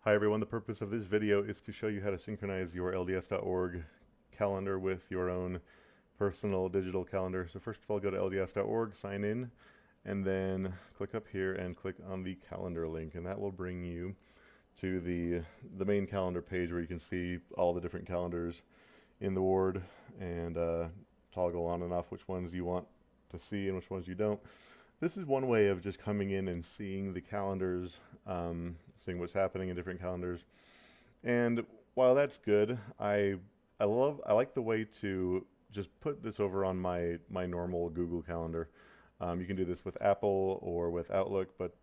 Hi everyone, the purpose of this video is to show you how to synchronize your LDS.org calendar with your own personal digital calendar. So first of all, go to LDS.org, sign in, and then click up here and click on the calendar link, and that will bring you to the main calendar page where you can see all the different calendars in the ward and toggle on and off which ones you want to see and which ones you don't. This is one way of just coming in and seeing the calendars, seeing what's happening in different calendars. And while that's good, I like the way to just put this over on my normal Google Calendar. You can do this with Apple or with Outlook, but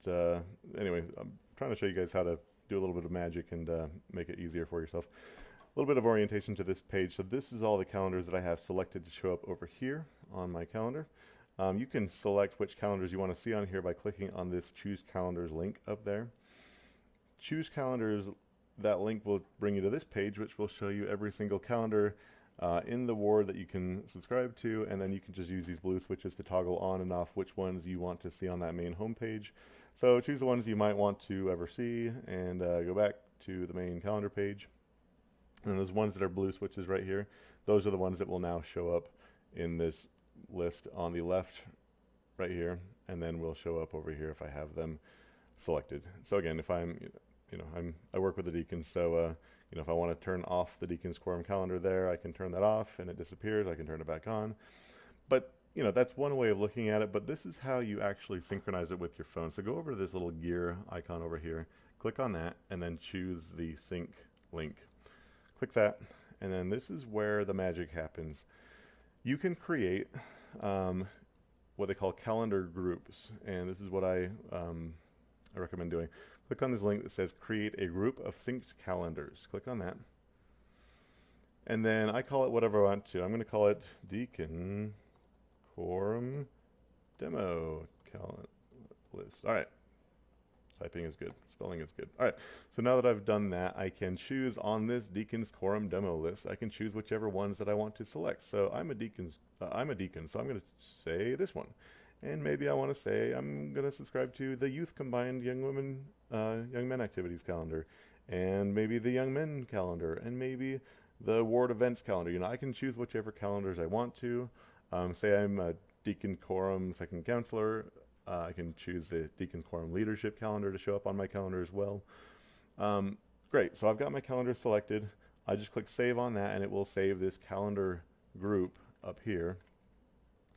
anyway, I'm trying to show you guys how to do a little bit of magic and make it easier for yourself. A little bit of orientation to this page. So this is all the calendars that I have selected to show up over here on my calendar. You can select which calendars you want to see on here by clicking on this Choose Calendars link up there. Choose Calendars, that link will bring you to this page, which will show you every single calendar in the ward that you can subscribe to, and then you can just use these blue switches to toggle on and off which ones you want to see on that main home page. So choose the ones you might want to ever see and go back to the main calendar page. And those ones that are blue switches right here, those are the ones that will now show up in this list on the left right here, and then will show up over here if I have them selected. So again, if I work with the deacons, so if I want to turn off the deacons quorum calendar there, I can turn that off and it disappears. I can turn it back on. But that's one way of looking at it, but this is how you actually synchronize it with your phone. So go over to this little gear icon over here, click on that, and then choose the sync link. Click that, and then this is where the magic happens. You can create what they call calendar groups, and this is what I recommend doing. Click on this link that says create a group of synced calendars. Click on that. And then I call it whatever I want to. I'm going to call it Deacon Quorum Demo List. All right. Typing is good. Spelling is good. All right. So now that I've done that, I can choose on this Deacon's Quorum Demo list. I can choose whichever ones that I want to select. So I'm a deacon, so I'm going to say this one. And maybe I want to say I'm going to subscribe to the Youth Combined Young Men Activities calendar, and maybe the Young Men calendar, and maybe the Ward Events calendar. I can choose whichever calendars I want to. Say I'm a Deacon Quorum Second Counselor. I can choose the Deacon Quorum Leadership calendar to show up on my calendar as well. Great, so I've got my calendar selected. I just click Save on that, and it will save this calendar group up here.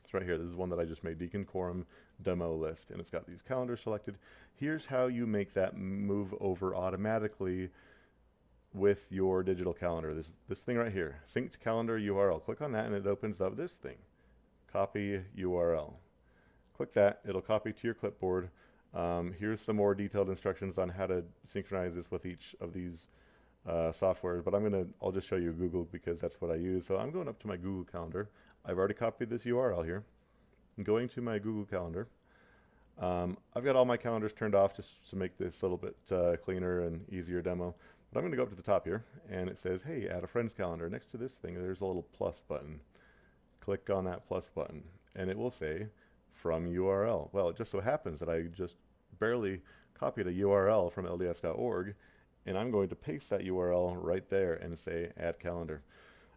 It's right here. This is one that I just made, Deacon Quorum Demo List, and it's got these calendars selected. Here's how you make that move over automatically with your digital calendar. This thing right here, Synced Calendar URL. Click on that, and it opens up this thing, Copy URL. Click that, it'll copy to your clipboard. Here's some more detailed instructions on how to synchronize this with each of these softwares, but I'll just show you Google because that's what I use. So I'm going up to my Google Calendar. I've already copied this URL here. I'm going to my Google Calendar. I've got all my calendars turned off just to make this a little bit cleaner and easier demo. But I'm going to go up to the top here, and it says, hey, add a friend's calendar. Next to this thing, there's a little plus button. Click on that plus button, and it will say, from URL. Well, it just so happens that I just barely copied a URL from LDS.org, and I'm going to paste that URL right there and say add calendar.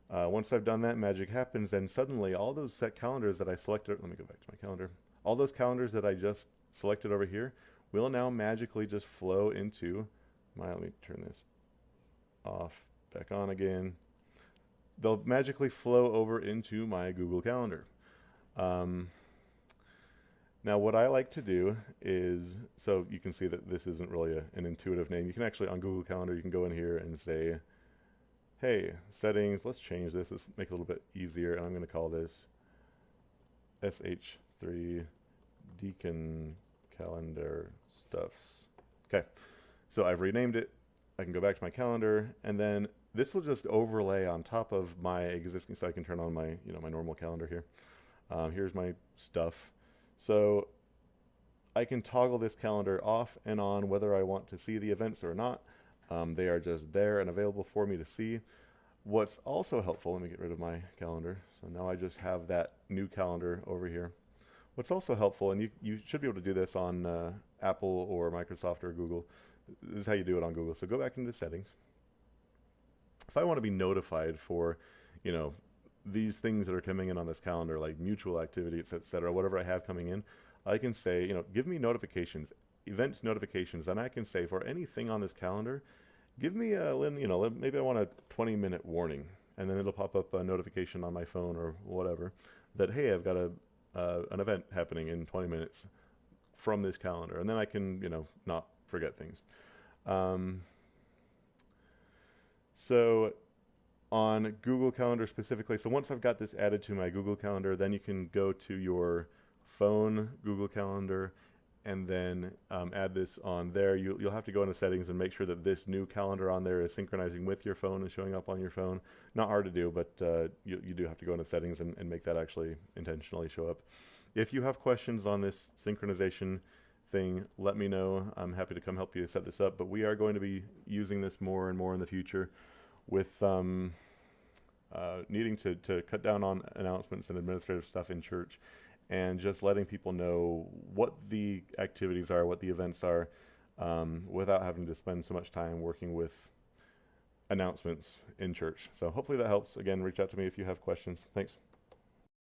Once I've done that, magic happens, and suddenly all those set calendars that I selected, let me go back to my calendar, all those calendars that I just selected over here will now magically just flow into let me turn this off, back on again. They'll magically flow over into my Google Calendar. Now what I like to do is, so you can see that this isn't really an intuitive name. You can actually, on Google Calendar, you can go in here and say, hey, settings, let's change this. Let's make it a little bit easier. And I'm going to call this SH3 Deacon Calendar Stuffs. Okay, so I've renamed it. I can go back to my calendar, and then this will just overlay on top of my existing, so I can turn on my, my normal calendar here. Here's my stuff. So I can toggle this calendar off and on whether I want to see the events or not. They are just there and available for me to see. What's also helpful, let me get rid of my calendar. So now I just have that new calendar over here. What's also helpful, and you should be able to do this on Apple or Microsoft or Google, this is how you do it on Google. So go back into settings. If I want to be notified for, you know, these things that are coming in on this calendar, like mutual activities, etc., whatever I have coming in, I can say, you know, give me notifications, event notifications, and I can say for anything on this calendar, give me a, you know, maybe I want a 20-minute warning, and then it'll pop up a notification on my phone or whatever that, hey, I've got an event happening in 20 minutes from this calendar, and then I can, you know, not forget things. So on Google Calendar specifically, so once I've got this added to my Google Calendar, then you can go to your phone Google Calendar and then add this on there. You'll have to go into settings and make sure that this new calendar on there is synchronizing with your phone and showing up on your phone. Not hard to do, but you do have to go into settings and make that actually intentionally show up. If you have questions on this synchronization thing, let me know. I'm happy to come help you set this up, but we are going to be using this more and more in the future with needing to cut down on announcements and administrative stuff in church, and just letting people know what the activities are, what the events are, without having to spend so much time working with announcements in church. So hopefully that helps. Again, reach out to me if you have questions. Thanks.